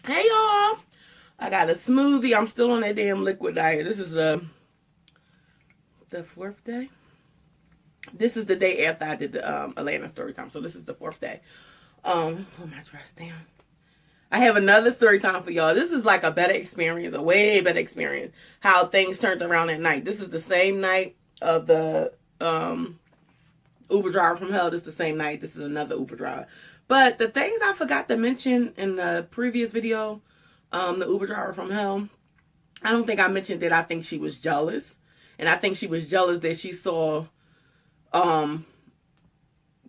Hey y'all, I got a smoothie. I'm still on that damn liquid diet. This is the fourth day. This is the day after I did the Atlanta story time. So this is the fourth day. Put my dress down. I have another story time for y'all. This is like a better experience, a way better experience. How things turned around at night. This is the same night of the Uber driver from hell. This is the same night. This is another Uber driver. But the things I forgot to mention in the previous video, the Uber driver from hell, I don't think I mentioned that I think she was jealous. And I think she was jealous that she saw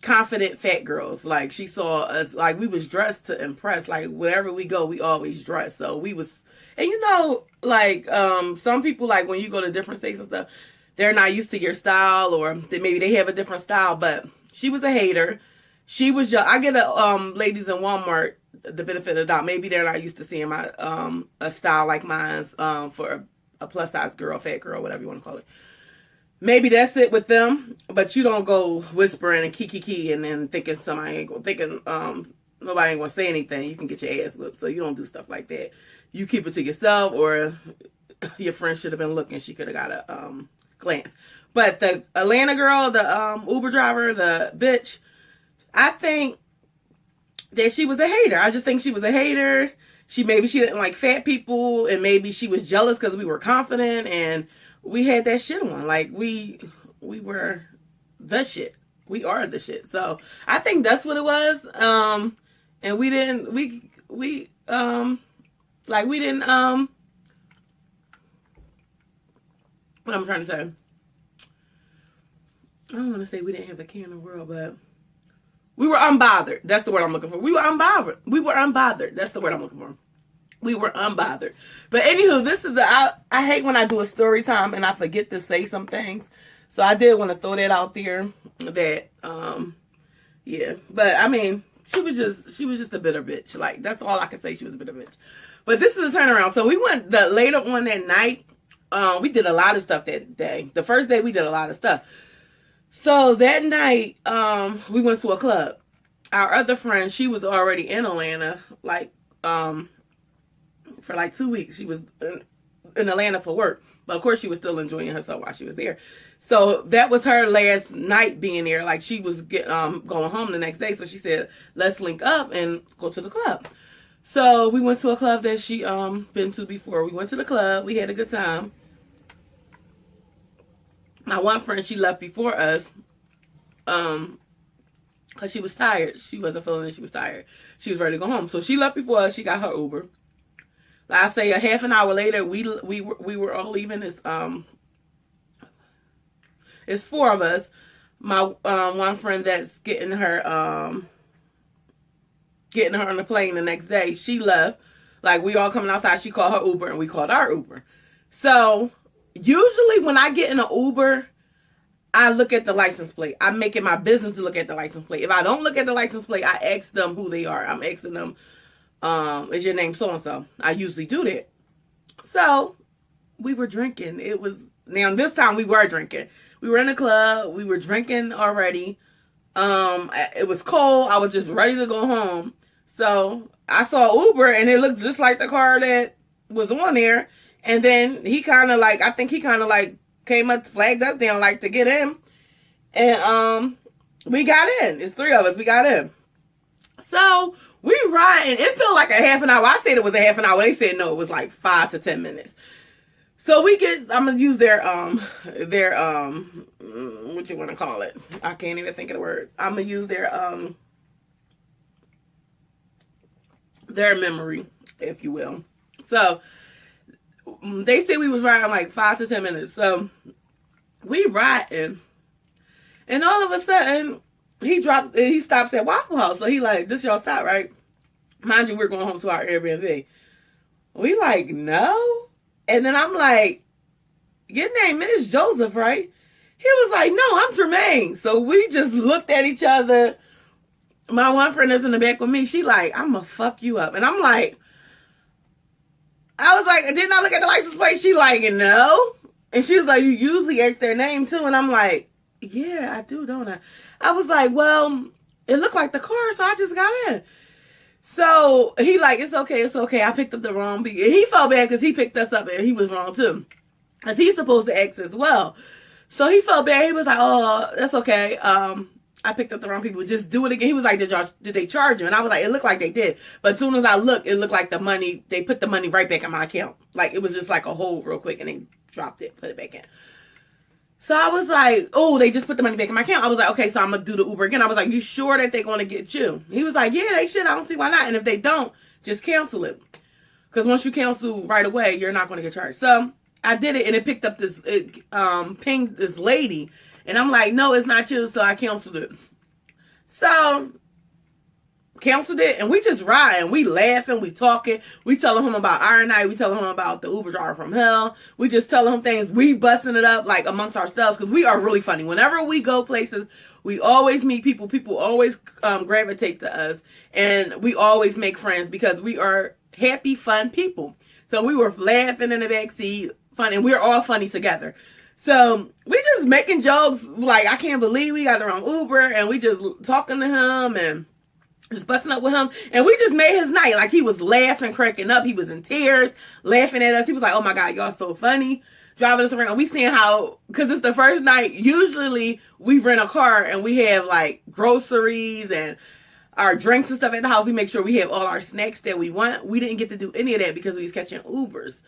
confident fat girls. Like, she saw us, like, we was dressed to impress. Like, wherever we go, we always dress. So we was, and you know, like, some people, like, when you go to different states and stuff, they're not used to your style, or maybe they have a different style. But she was a hater. She was just, I get ladies in Walmart the benefit of the doubt. Maybe they're not used to seeing my a style like mine's for a plus size girl, fat girl, whatever you want to call it. Maybe that's it with them, but you don't go whispering and kiki and then thinking nobody ain't gonna say anything. You can get your ass whipped, so you don't do stuff like that. You keep it to yourself, or your friend should have been looking. She could have got a glance. But the Atlanta girl, the Uber driver, the bitch, I think that she was a hater. I just think she was a hater. Maybe she didn't like fat people, and maybe she was jealous because we were confident and we had that shit on. Like, we were the shit. We are the shit. So I think that's what it was. And we didn't what I'm trying to say. I don't want to say we didn't have a care in the world, but we were unbothered. That's the word I'm looking for. We were unbothered. We were unbothered. That's the word I'm looking for. We were unbothered. But anywho, this is I hate when I do a story time and I forget to say some things. So I did want to throw that out there. That yeah. But I mean, she was just a bitter bitch. Like, that's all I can say. She was a bitter bitch. But this is a turnaround. So we went later on that night. We did a lot of stuff that day. The first day we did a lot of stuff. So that night, we went to a club. Our other friend, she was already in Atlanta, like, for like 2 weeks. She was in Atlanta for work. But of course, she was still enjoying herself while she was there. So that was her last night being there. Like, she was going home the next day. So she said, let's link up and go to the club. So we went to a club that she been to before. We went to the club. We had a good time. My one friend, she left before us, because she was tired. She wasn't feeling it. She was tired. She was ready to go home. So she left before us. She got her Uber. Like I say, a half an hour later, we were all leaving. It's four of us. My one friend that's getting her on the plane the next day, she left. Like, we all coming outside. She called her Uber and we called our Uber. So usually when I get in an Uber, I look at the license plate. I make it my business to look at the license plate. If I don't look at the license plate, I ask them who they are. I'm asking them, is your name so-and-so? I usually do that. So we were drinking. Now this time we were drinking. We were in a club. We were drinking already. It was cold. I was just ready to go home. So I saw Uber and it looked just like the car that was on there. And then I think he kind of came up, flagged us down, like, to get in. And we got in. It's three of us. We got in. So we riding. It felt like a half an hour. I said it was a half an hour. They said no, it was like 5 to 10 minutes. So I'm gonna use their what you want to call it? I can't even think of the word. I'm gonna use their memory, if you will. So they said we was riding like 5 to 10 minutes. So we riding, and all of a sudden he stops at Waffle House. So he like, this y'all stop, right? Mind you, we're going home to our Airbnb. We like, no. And then I'm like, your name is Joseph, right? He was like, no, I'm Jermaine. So we just looked at each other. My one friend is in the back with me. She like, I'm gonna fuck you up. And I'm like, I was like, didn't I look at the license plate? She like, no. And she was like, you usually ask their name too. And I'm like, yeah, I do, don't I? I was like, well, it looked like the car, so I just got in. So he like, it's okay. I picked up the wrong people. And he felt bad because he picked us up and he was wrong too. Because he's supposed to X as well. So he felt bad. He was like, oh, that's okay. I picked up the wrong people. Just do it again. He was like, did they charge you? And I was like, it looked like they did. But as soon as I looked, it looked like the money, they put the money right back in my account. Like, it was just like a hold real quick and they dropped it, put it back in. So I was like, oh, they just put the money back in my account. I was like, okay, so I'm going to do the Uber again. I was like, you sure that they're going to get you? He was like, yeah, they should. I don't see why not. And if they don't, just cancel it. Because once you cancel right away, you're not going to get charged. So I did it, and it picked up this, pinged this lady. And I'm like, no, it's not you. So I canceled it. So canceled it, and we just riding, we laughing, we talking, we telling him about our night, we telling him about the Uber driver from hell, we just telling him things, we busting it up like amongst ourselves because we are really funny. Whenever we go places, we always meet people always gravitate to us, and we always make friends because we are happy, fun people. So we were laughing in the backseat, fun, and we're all funny together. So we just making jokes like, I can't believe we got the wrong Uber, and we just talking to him and just busting up with him, and we just made his night. Like, he was laughing, cracking up, he was in tears, laughing at us. He was like, oh my God, y'all so funny, driving us around. We seeing how, because it's the first night, usually we rent a car and we have like groceries and our drinks and stuff at the house. We make sure we have all our snacks that we want. We didn't get to do any of that because we was catching Ubers.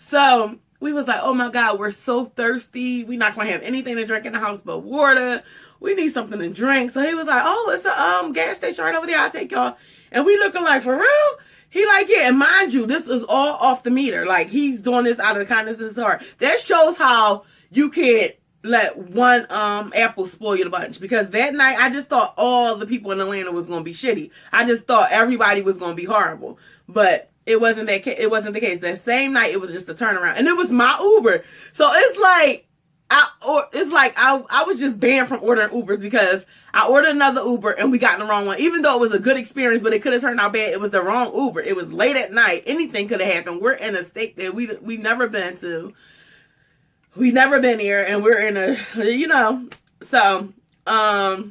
So we was like, oh my God, we're so thirsty, we not gonna have anything to drink in the house but water. We need something to drink. So he was like, oh, it's a gas station right over there, I'll take y'all. And we looking like, for real? He like, yeah, and mind you, this is all off the meter. Like, he's doing this out of the kindness of his heart. That shows how you can't let one apple spoil you the bunch. Because that night, I just thought all the people in Atlanta was going to be shitty. I just thought everybody was going to be horrible. But it wasn't that. It wasn't the case. That same night, it was just a turnaround. And it was my Uber. So it's like, I was just banned from ordering Ubers because I ordered another Uber and we got in the wrong one. Even though it was a good experience, but it could have turned out bad. It was the wrong Uber. It was late at night. Anything could have happened. We're in a state that we never been to. We never been here, and we're in a, you know. So, my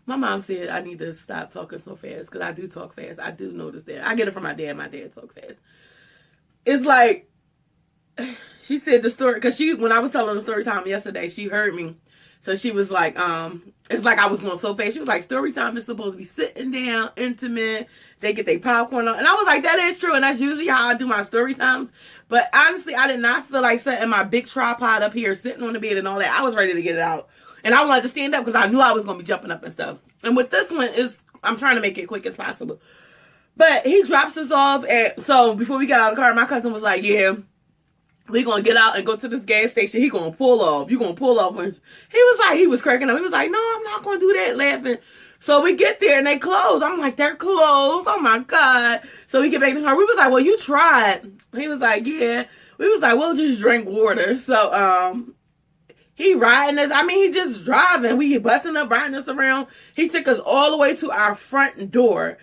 mom said I need to stop talking so fast because I do talk fast. I do notice that. I get it from my dad. My dad talks fast. It's like, she said the story, because when I was telling the story time yesterday, she heard me. So she was like, it's like I was going so fast. She was like, story time is supposed to be sitting down, intimate. They get their popcorn on. And I was like, that is true. And that's usually how I do my story times. But honestly, I did not feel like setting my big tripod up here, sitting on the bed and all that. I was ready to get it out. And I wanted to stand up because I knew I was going to be jumping up and stuff. And with this one, I'm trying to make it quick as possible. But he drops us off so before we got out of the car, my cousin was like, yeah, we gonna get out and go to this gas station. He gonna pull off. You gonna pull off. And he was cracking up. He was like, no, I'm not gonna do that, laughing. So we get there and they close. I'm like, they're closed. Oh my God. So we get back in the car. We was like, well, you tried. He was like, yeah. We was like, we'll just drink water. So he riding us. I mean, he just driving. We busting up, riding us around. He took us all the way to our front door.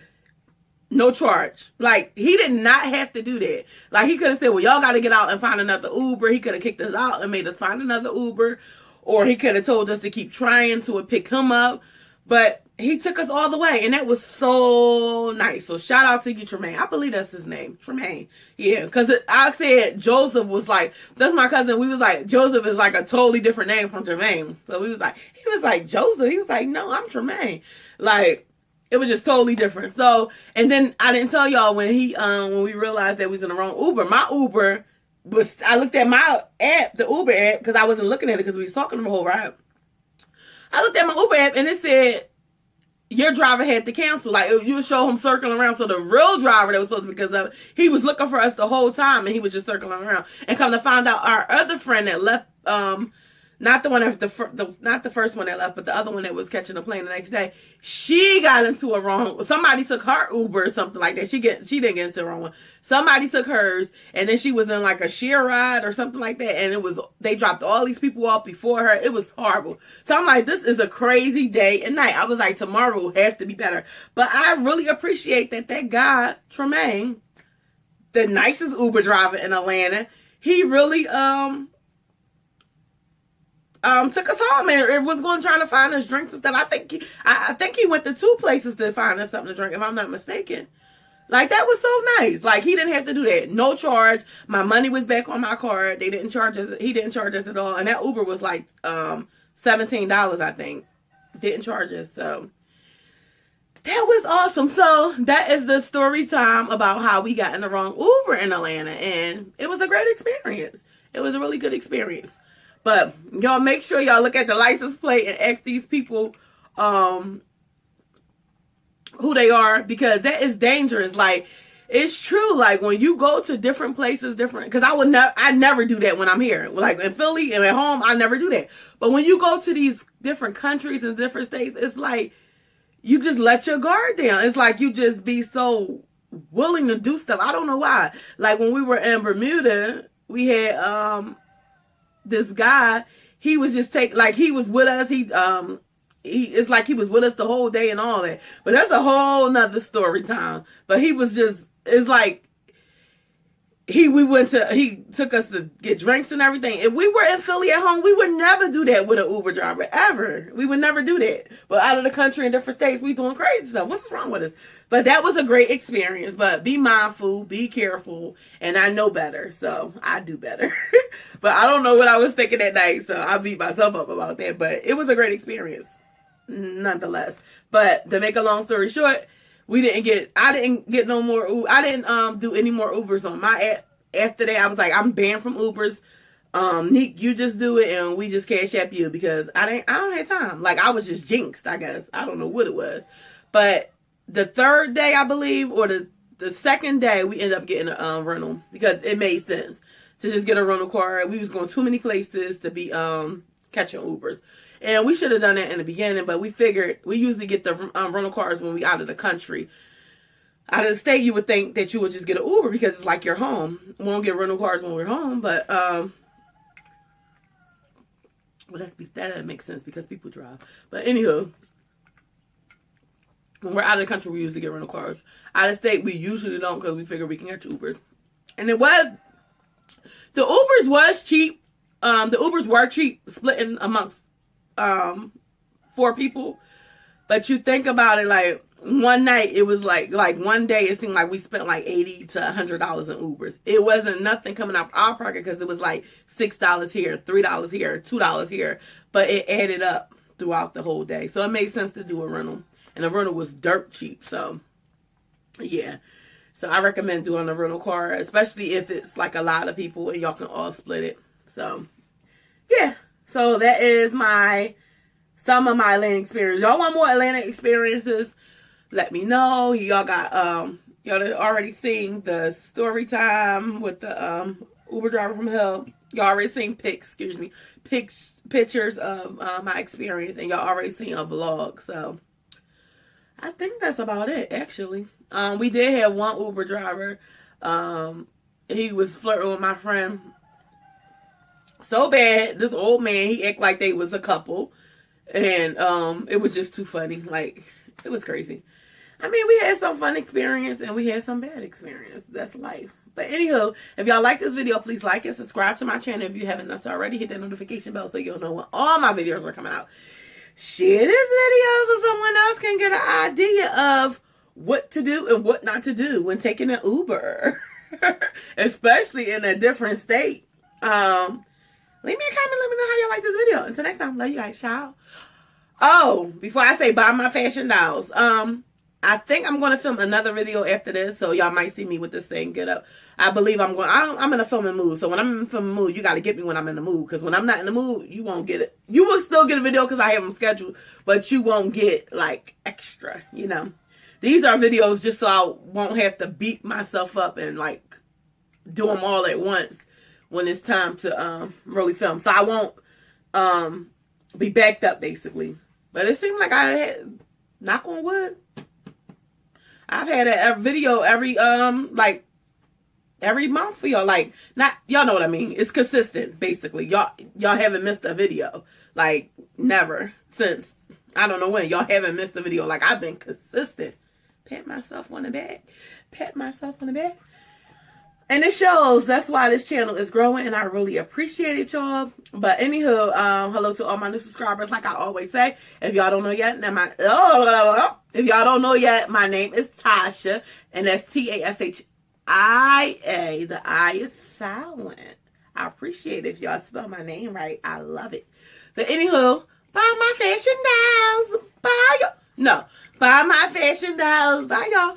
No charge. Like, he did not have to do that. Like, he could have said, well, y'all got to get out and find another Uber. He could have kicked us out and made us find another Uber. Or he could have told us to keep trying to pick him up. But he took us all the way. And that was so nice. So shout out to you, Tremaine. I believe that's his name. Tremaine. Yeah. Because I said Joseph was like, that's my cousin. We was like, Joseph is like a totally different name from Tremaine. So he was like, Joseph. He was like, no, I'm Tremaine. Like, it was just totally different. So, and then I didn't tell y'all when we realized that we was in the wrong Uber. My Uber I looked at my app, the Uber app, because I wasn't looking at it because we was talking the whole ride. I looked at my Uber app and it said, your driver had to cancel. Like, you would show him circling around. So the real driver that was supposed to be, because of it, he was looking for us the whole time and he was just circling around. And come to find out, our other friend that left, not the one that not the first one that left, but the other one that was catching a plane the next day. She got into a wrong. Somebody took her Uber or something like that. She didn't get into the wrong one. Somebody took hers, and then she was in like a share ride or something like that. And they dropped all these people off before her. It was horrible. So I'm like, this is a crazy day and night. I was like, tomorrow will have to be better. But I really appreciate that guy Tremaine, the nicest Uber driver in Atlanta, he really took us home and was going trying to find us drinks and stuff. I think he went to 2 places to find us something to drink, if I'm not mistaken. Like, that was so nice. Like, he didn't have to do that. No charge. My money was back on my card. They didn't charge us. He didn't charge us at all. And that Uber was like $17, I think. Didn't charge us. So that was awesome. So that is the story time about how we got in the wrong Uber in Atlanta. And it was a great experience. It was a really good experience. But y'all make sure y'all look at the license plate and ask these people who they are, because that is dangerous. Like, it's true. Like, when you go to different places, because I never do that when I'm here. Like, in Philly and at home, I never do that. But when you go to these different countries and different states, it's like you just let your guard down. It's like you just be so willing to do stuff. I don't know why. Like, when we were in Bermuda, we had this guy. He was just he was with us. It's like he was with us the whole day and all that. But that's a whole nother story time. But he was just, it's like, he took us to get drinks and everything. If we were in Philly at home, we would never do that with an Uber driver, ever. We would never do that. But out of the country in different states, we doing crazy stuff. What's wrong with us? But that was a great experience. But be mindful, be careful, and I know better, so I do better. But I don't know what I was thinking that night, so I beat myself up about that. But it was a great experience, nonetheless. But to make a long story short, I didn't get no more. I didn't do any more Ubers on my app. After that, I was like, I'm banned from Ubers. Nick, you just do it and we just Cash App you, because I don't have time. Like, I was just jinxed, I guess. I don't know what it was. But the 3rd day, I believe, or the 2nd day, we ended up getting a rental, because it made sense to just get a rental car. We was going too many places to be catching Ubers. And we should have done that in the beginning, but we figured we usually get the rental cars when we out of the country. Out of the state, you would think that you would just get an Uber because it's like you're home. We won't get rental cars when we're home, but well, that makes sense because people drive. But anywho, when we're out of the country, we usually get rental cars. Out of state, we usually don't, because we figure we can catch Ubers. And the Ubers was cheap. The Ubers were cheap, splitting amongst 4 people. But you think about it, like, one night it was like one day it seemed like we spent like $80 to $100 in Ubers. It wasn't nothing coming out of our pocket, because it was like $6 here, $3 here, $2 here, but it added up throughout the whole day. So it made sense to do a rental, and the rental was dirt cheap. So yeah, so I recommend doing a rental car, especially if it's like a lot of people and y'all can all split it. So yeah, so that is some of my Atlanta experience. Y'all want more Atlanta experiences? Let me know. Y'all got y'all already seen the story time with the Uber driver from hell. Y'all already seen pictures of my experience, and y'all already seen a vlog. So I think that's about it, actually. We did have one Uber driver. He was flirting with my friend so bad. This old man, he acted like they was a couple, and it was just too funny. Like, it was crazy. I mean, we had some fun experience and we had some bad experience. That's life. But anywho, if y'all like this video, please like and subscribe to my channel if you haven't done so already. Hit that notification bell so you'll know when all my videos are coming out. Share this video so someone else can get an idea of what to do and what not to do when taking an Uber. Especially in a different state. Leave me a comment. Let me know how y'all like this video. Until next time, love you guys. Ciao. Oh, before I say buy my fashion dolls. I think I'm going to film another video after this, so y'all might see me with this thing get up. I believe I'm in a filming mood. So when I'm in a filming mood, you got to get me when I'm in the mood. Because when I'm not in the mood, you won't get it. You will still get a video because I have them scheduled, but you won't get, like, extra, you know. These are videos just so I won't have to beat myself up and, like, do them all at once when it's time to really film. So I won't be backed up, basically. But it seemed like I had, knock on wood, I've had a video every month for y'all. Like, not, y'all know what I mean. It's consistent, basically. Y'all haven't missed a video. Like, never since, I don't know when. Y'all haven't missed a video. Like, I've been consistent. Pat myself on the back. Pat myself on the back. And it shows. That's why this channel is growing, and I really appreciate it, y'all. But anywho, hello to all my new subscribers. Like I always say, if y'all don't know yet, if y'all don't know yet, my name is Tasha, and that's Tashia. The I is silent. I appreciate it if y'all spell my name right. I love it. But anywho, buy my fashion dolls. Bye, y'all. No, buy my fashion dolls. Bye, y'all.